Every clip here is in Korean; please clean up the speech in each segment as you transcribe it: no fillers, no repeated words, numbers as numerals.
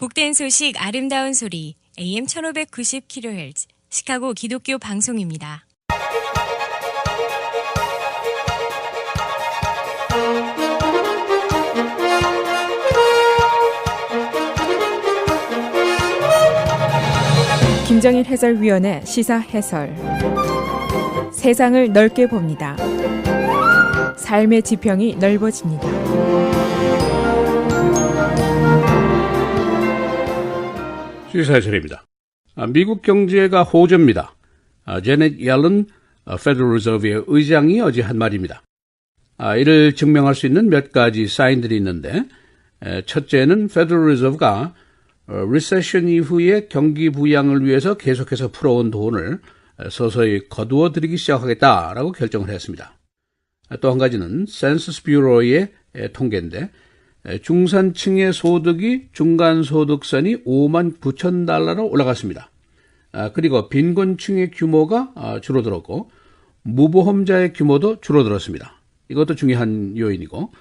복된 소식 아름다운 소리 AM 1590kHz 시카고 기독교 방송입니다. 김정일 해설위원의 시사 해설. 세상을 넓게 봅니다. 삶의 지평이 넓어집니다. 시사 해설입니다. 미국 경제가 호조입니다. 제넷 옐런 페더럴 리저브의 의장이 어제 한 말입니다. 이를 증명할 수 있는 몇 가지 사인들이 있는데, 첫째는 페더럴 리저브가 리세션 이후에 경기 부양을 위해서 계속해서 풀어온 돈을 서서히 거두어 들이기 시작하겠다라고 결정을 했습니다. 또 한 가지는 센서스 뷰로의 통계인데, 중산층의 소득이 중간소득선이 5만 9천 달러로 올라갔습니다. 그리고 빈곤층의 규모가 줄어들었고 무보험자의 규모도 줄어들었습니다. 이것도 중요한 요인이고,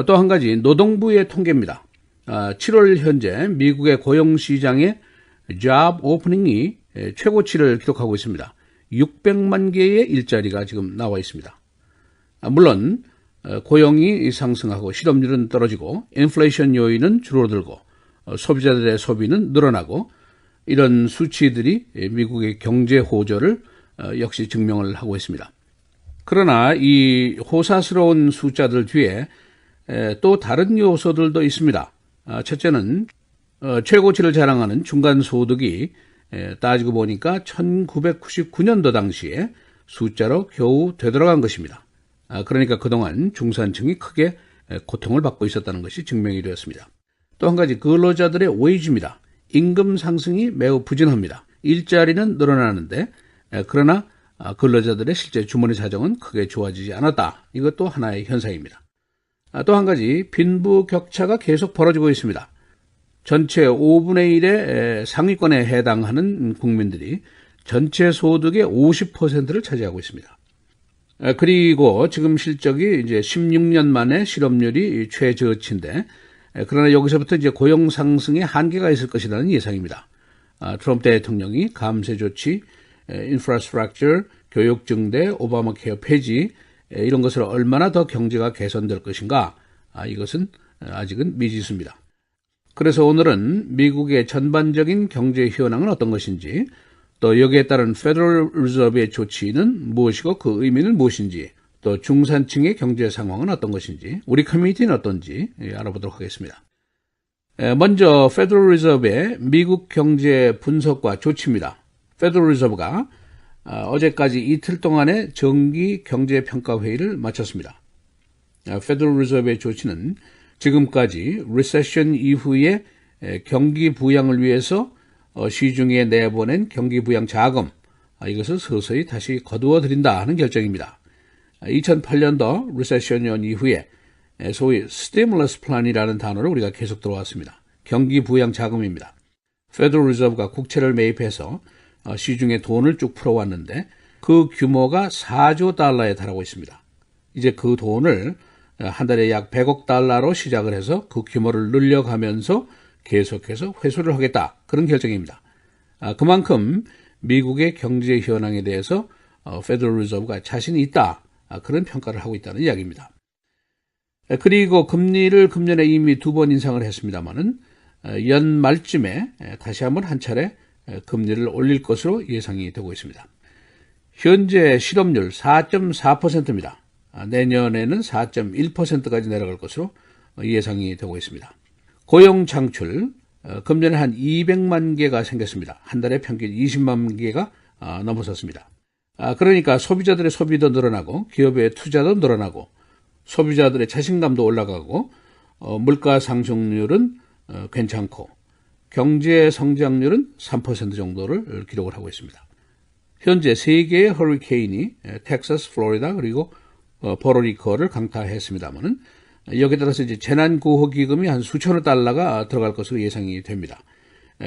또 한 가지 노동부의 통계입니다. 7월 현재 미국의 고용시장의 job opening이 최고치를 기록하고 있습니다. 600만 개의 일자리가 지금 나와 있습니다. 물론 고용이 상승하고 실업률은 떨어지고 인플레이션 요인은 줄어들고 소비자들의 소비는 늘어나고, 이런 수치들이 미국의 경제 호조를 역시 증명을 하고 있습니다. 그러나 이 호사스러운 숫자들 뒤에 또 다른 요소들도 있습니다. 첫째는 최고치를 자랑하는 중간소득이 따지고 보니까 1999년도 당시에 숫자로 겨우 되돌아간 것입니다. 그러니까 그동안 중산층이 크게 고통을 받고 있었다는 것이 증명이 되었습니다. 또 한 가지 근로자들의 웨이지입니다. 임금 상승이 매우 부진합니다. 일자리는 늘어나는데 그러나 근로자들의 실제 주머니 사정은 크게 좋아지지 않았다. 이것도 하나의 현상입니다. 또 한 가지 빈부격차가 계속 벌어지고 있습니다. 전체 5분의 1의 상위권에 해당하는 국민들이 전체 소득의 50%를 차지하고 있습니다. 그리고 지금 실적이 이제 16년 만에 실업률이 최저치인데, 그러나 여기서부터 이제 고용 상승에 한계가 있을 것이라는 예상입니다. 트럼프 대통령이 감세 조치, 인프라스트럭처, 교육 증대, 오바마 케어 폐지, 이런 것으로 얼마나 더 경제가 개선될 것인가, 이것은 아직은 미지수입니다. 그래서 오늘은 미국의 전반적인 경제 현황은 어떤 것인지, 또 여기에 따른 페더럴 리저브의 조치는 무엇이고 그 의미는 무엇인지, 또 중산층의 경제 상황은 어떤 것인지, 우리 커뮤니티는 어떤지 알아보도록 하겠습니다. 먼저 페더럴 리저브의 미국 경제 분석과 조치입니다. 페더럴 리저브가 어제까지 이틀 동안의 정기 경제평가회의를 마쳤습니다. 페더럴 리저브의 조치는 지금까지 리세션 이후에 경기 부양을 위해서 시중에 내보낸 경기 부양 자금, 이것을 서서히 다시 거두어 들인다 하는 결정입니다. 2008년도 리세션 년 이후에 소위 스티뮬러스 플랜이라는 단어를 우리가 계속 들어왔습니다. 경기 부양 자금입니다. 페더럴 리저브가 국채를 매입해서 시중에 돈을 쭉 풀어왔는데 그 규모가 4조 달러에 달하고 있습니다. 이제 그 돈을 한 달에 약 100억 달러로 시작을 해서 그 규모를 늘려가면서 계속해서 회수를 하겠다, 그런 결정입니다. 그만큼 미국의 경제 현황에 대해서 페더럴 리저브가 자신이 있다, 그런 평가를 하고 있다는 이야기입니다. 그리고 금리를 금년에 이미 2번 인상을 했습니다마는 연말쯤에 다시 한번 한 차례 금리를 올릴 것으로 예상이 되고 있습니다. 현재 실업률 4.4%입니다. 내년에는 4.1%까지 내려갈 것으로 예상이 되고 있습니다. 고용 창출, 금년에 한 200만 개가 생겼습니다. 한 달에 평균 20만 개가 넘어섰습니다. 그러니까 소비자들의 소비도 늘어나고 기업의 투자도 늘어나고 소비자들의 자신감도 올라가고 물가 상승률은 괜찮고 경제 성장률은 3% 정도를 기록을 하고 있습니다. 현재 3개의 허리케인이 텍사스, 플로리다, 그리고 포르토리코를 강타했습니다만은 여기에 따라서 이제 재난구호기금이 한 수천억 달러가 들어갈 것으로 예상이 됩니다.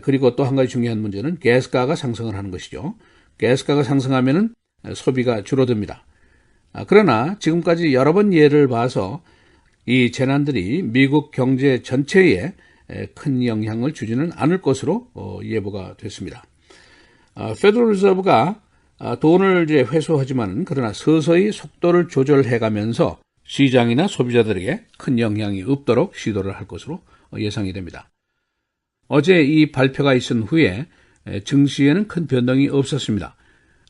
그리고 또 한 가지 중요한 문제는 가스가가 상승을 하는 것이죠. 가스가가 상승하면은 소비가 줄어듭니다. 그러나 지금까지 여러 번 예를 봐서 이 재난들이 미국 경제 전체에 큰 영향을 주지는 않을 것으로 예보가 됐습니다. 페더럴 리저브가 돈을 이제 회수하지만 그러나 서서히 속도를 조절해가면서 시장이나 소비자들에게 큰 영향이 없도록 시도를 할 것으로 예상이 됩니다. 어제 이 발표가 있은 후에 증시에는 큰 변동이 없었습니다.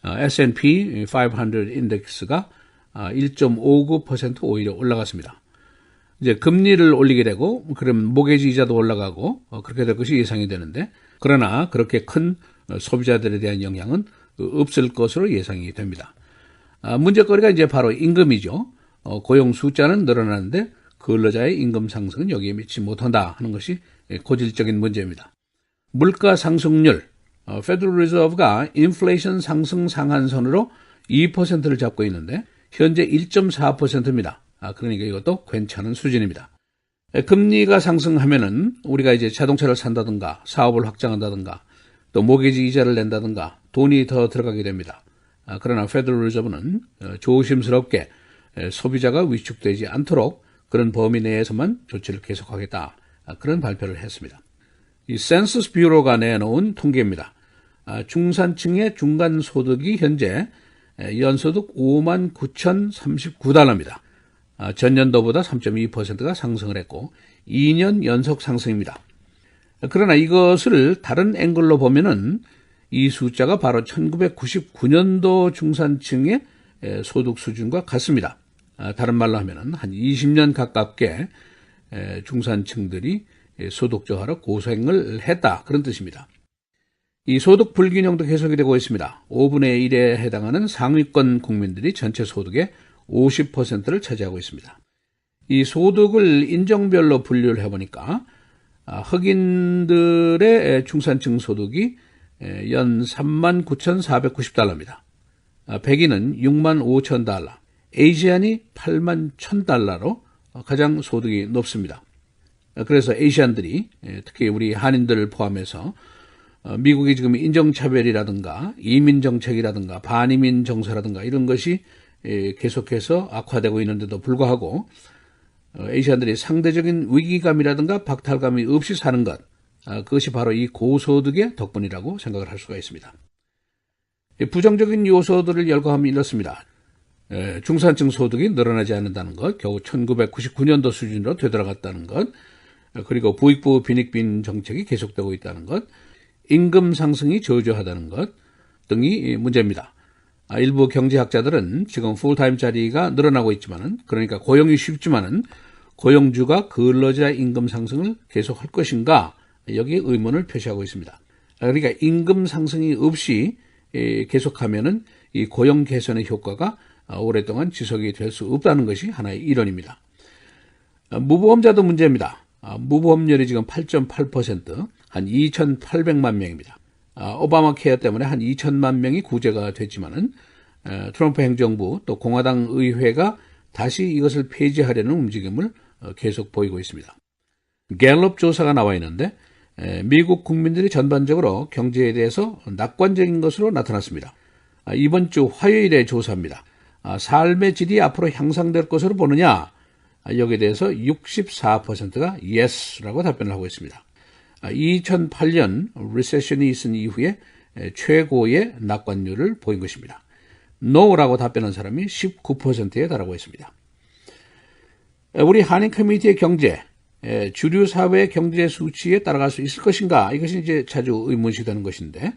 S&P 500 인덱스가 1.59% 오히려 올라갔습니다. 이제 금리를 올리게 되고 그럼 모기지 이자도 올라가고 그렇게 될 것이 예상이 되는데 그러나 그렇게 큰 소비자들에 대한 영향은 없을 것으로 예상이 됩니다. 문제거리가 이제 바로 임금이죠. 고용 숫자는 늘어나는데 근로자의 임금 상승은 여기에 미치지 못한다 하는 것이 고질적인 문제입니다. 물가 상승률, 페더럴 리저브가 인플레이션 상승 상한선으로 2%를 잡고 있는데 현재 1.4%입니다. 그러니까 이것도 괜찮은 수준입니다. 금리가 상승하면은 우리가 이제 자동차를 산다든가 사업을 확장한다든가 또 모기지 이자를 낸다든가 돈이 더 들어가게 됩니다. 그러나 페더럴 리저브는 조심스럽게 소비자가 위축되지 않도록 그런 범위 내에서만 조치를 계속하겠다. 그런 발표를 했습니다. 이 센서스 뷰로가 내놓은 통계입니다. 중산층의 중간 소득이 현재 연소득 59,039달러입니다. 전년도보다 3.2%가 상승을 했고 2년 연속 상승입니다. 그러나 이것을 다른 앵글로 보면은 이 숫자가 바로 1999년도 중산층의 소득 수준과 같습니다. 다른 말로 하면은 한 20년 가깝게 중산층들이 소득 저하로 고생을 했다. 그런 뜻입니다. 이 소득 불균형도 계속이 되고 있습니다. 5분의 1에 해당하는 상위권 국민들이 전체 소득의 50%를 차지하고 있습니다. 이 소득을 인종별로 분류를 해보니까 흑인들의 중산층 소득이 연 39,490달러입니다. 백인은 65,000달러, 아시안이 81,000달러로 가장 소득이 높습니다. 그래서 아시안들이 특히 우리 한인들을 포함해서 미국이 지금 인종차별이라든가 이민정책이라든가 반이민 정서라든가 이런 것이 계속해서 악화되고 있는데도 불구하고 아시안들이 상대적인 위기감이라든가 박탈감이 없이 사는 것, 그것이 바로 이 고소득의 덕분이라고 생각을 할 수가 있습니다. 부정적인 요소들을 열거하면 이렇습니다. 중산층 소득이 늘어나지 않는다는 것, 겨우 1999년도 수준으로 되돌아갔다는 것, 그리고 부익부 빈익빈 정책이 계속되고 있다는 것, 임금 상승이 저조하다는 것 등이 문제입니다. 일부 경제학자들은 지금 풀타임 자리가 늘어나고 있지만은, 그러니까 고용이 쉽지만은 고용주가 근로자 임금 상승을 계속할 것인가, 여기에 의문을 표시하고 있습니다. 그러니까 임금 상승이 없이 계속하면은 이 고용 개선의 효과가 오랫동안 지속이 될 수 없다는 것이 하나의 이론입니다. 무보험자도 문제입니다. 무보험률이 지금 8.8%, 한 2,800만 명입니다. 오바마 케어 때문에 한 2천만 명이 구제가 됐지만은 트럼프 행정부 또 공화당 의회가 다시 이것을 폐지하려는 움직임을 계속 보이고 있습니다. 갤럽 조사가 나와 있는데 미국 국민들이 전반적으로 경제에 대해서 낙관적인 것으로 나타났습니다. 이번 주 화요일의 조사입니다. 삶의 질이 앞으로 향상될 것으로 보느냐? 여기에 대해서 64%가 yes라고 답변을 하고 있습니다. 2008년 리세션이 있은 이후에 최고의 낙관율을 보인 것입니다. no라고 답변한 사람이 19%에 달하고 있습니다. 우리 한인 커뮤니티의 경제, 주류 사회의 경제 수치에 따라갈 수 있을 것인가? 이것이 이제 자주 의문시되는 것인데,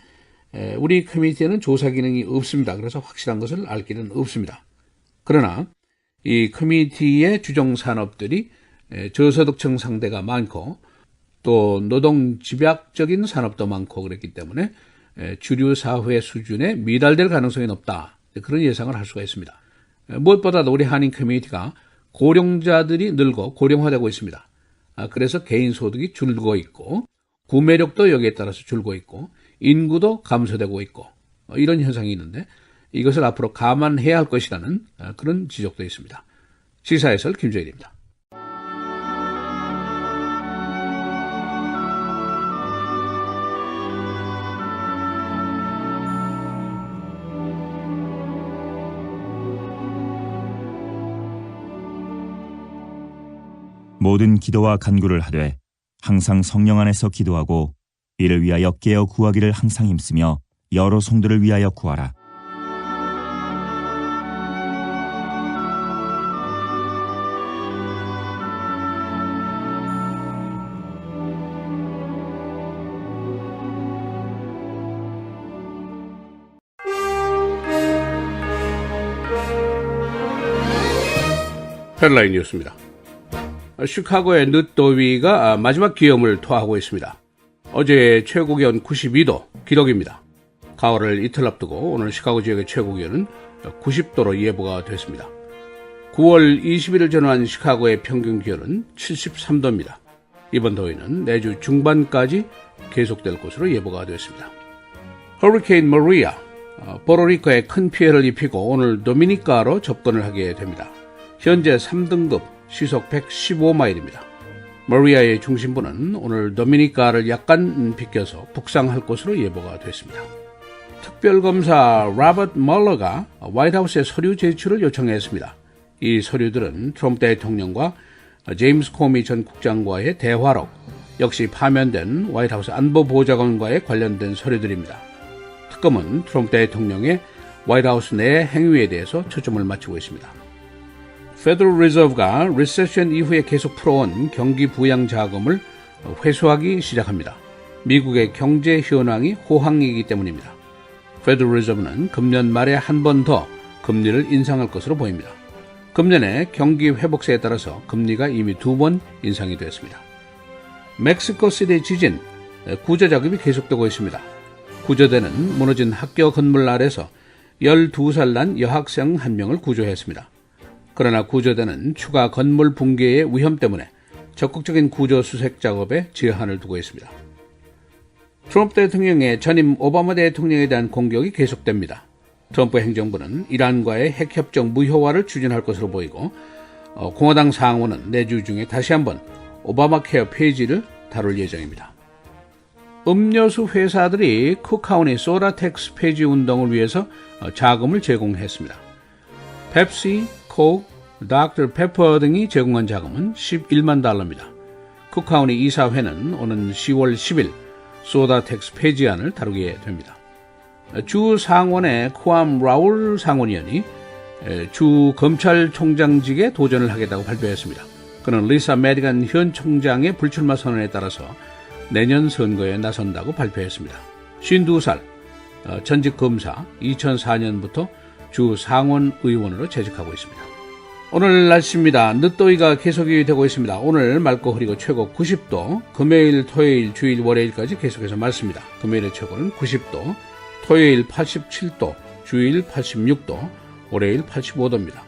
우리 커뮤니티에는 조사 기능이 없습니다. 그래서 확실한 것을 알 길은 없습니다. 그러나 이 커뮤니티의 주종 산업들이 저소득층 상대가 많고 또 노동 집약적인 산업도 많고 그랬기 때문에 주류 사회 수준에 미달될 가능성이 높다. 그런 예상을 할 수가 있습니다. 무엇보다도 우리 한인 커뮤니티가 고령자들이 늘고 고령화되고 있습니다. 그래서 개인 소득이 줄고 있고 구매력도 여기에 따라서 줄고 있고 인구도 감소되고 있고 이런 현상이 있는데 이것을 앞으로 감안해야 할 것이라는 그런 지적도 있습니다. 시사해설 김재일입니다. 모든 기도와 간구를 하되 항상 성령 안에서 기도하고 이를 위하여 깨어 구하기를 항상 힘쓰며 여러 성도를 위하여 구하라. 헤드라인 뉴스입니다. 시카고의 늦더위가 마지막 기염을 토하고 있습니다. 어제 최고 기온 92도 기록입니다. 가을을 이틀 앞두고 오늘 시카고 지역의 최고 기온은 90도로 예보가 됐습니다. 9월 20일을 전후한 시카고의 평균 기온은 73도입니다. 이번 더위는 내주 중반까지 계속될 것으로 예보가 됐습니다. 허리케인 머리아, 포르리코에 큰 피해를 입히고 오늘 도미니카로 접근을 하게 됩니다. 현재 3등급 시속 115마일입니다. 머리아의 중심부는 오늘 도미니카를 약간 비껴서 북상할 것으로 예보가 됐습니다. 특별검사 로버트 멀러가 화이트하우스에 서류 제출을 요청했습니다. 이 서류들은 트럼프 대통령과 제임스 코미 전 국장과의 대화록, 역시 파면된 화이트하우스 안보보좌관과의 관련된 서류들입니다. 특검은 트럼프 대통령의 화이트하우스 내 행위에 대해서 초점을 맞추고 있습니다. Federal Reserve가 리세션 이후에 계속 풀어온 경기 부양 자금을 회수하기 시작합니다. 미국의 경제 현황이 호황이기 때문입니다. Federal Reserve는 금년 말에 한 번 더 금리를 인상할 것으로 보입니다. 금년의 경기 회복세에 따라서 금리가 이미 2번 인상이 되었습니다. 멕시코시티 지진, 구조 작업이 계속되고 있습니다. 구조대는 무너진 학교 건물 아래서 12살 난 여학생 1명을 구조했습니다. 그러나 구조대는 추가 건물 붕괴의 위험 때문에 적극적인 구조 수색 작업에 제한을 두고 있습니다. 트럼프 대통령의 전임 오바마 대통령에 대한 공격이 계속됩니다. 트럼프 행정부는 이란과의 핵협정 무효화를 추진할 것으로 보이고 공화당 상원은 내주 중에 다시 한번 오바마 케어 폐지를 다룰 예정입니다. 음료수 회사들이 쿡카운티 소다 텍스 폐지 운동을 위해서 자금을 제공했습니다. 펩시, 콕, 닥터 페퍼 등이 제공한 자금은 $11만. 쿡카운티 이사회는 오는 10월 10일 소다 텍스 폐지안을 다루게 됩니다. 주 상원의 쿠암 라울 상원의원이 주 검찰총장직에 도전을 하겠다고 발표했습니다. 그는 리사 메디간 현 총장의 불출마 선언에 따라서 내년 선거에 나선다고 발표했습니다. 52살, 전직 검사, 2004년부터 주 상원 의원으로 재직하고 있습니다. 오늘 날씨입니다. 늦더위가 계속이 되고 있습니다. 오늘 맑고 흐리고 최고 90도, 금요일, 토요일, 주일, 월요일까지 계속해서 맑습니다. 금요일의 최고는 90도, 토요일 87도, 주일 86도, 월요일 85도입니다.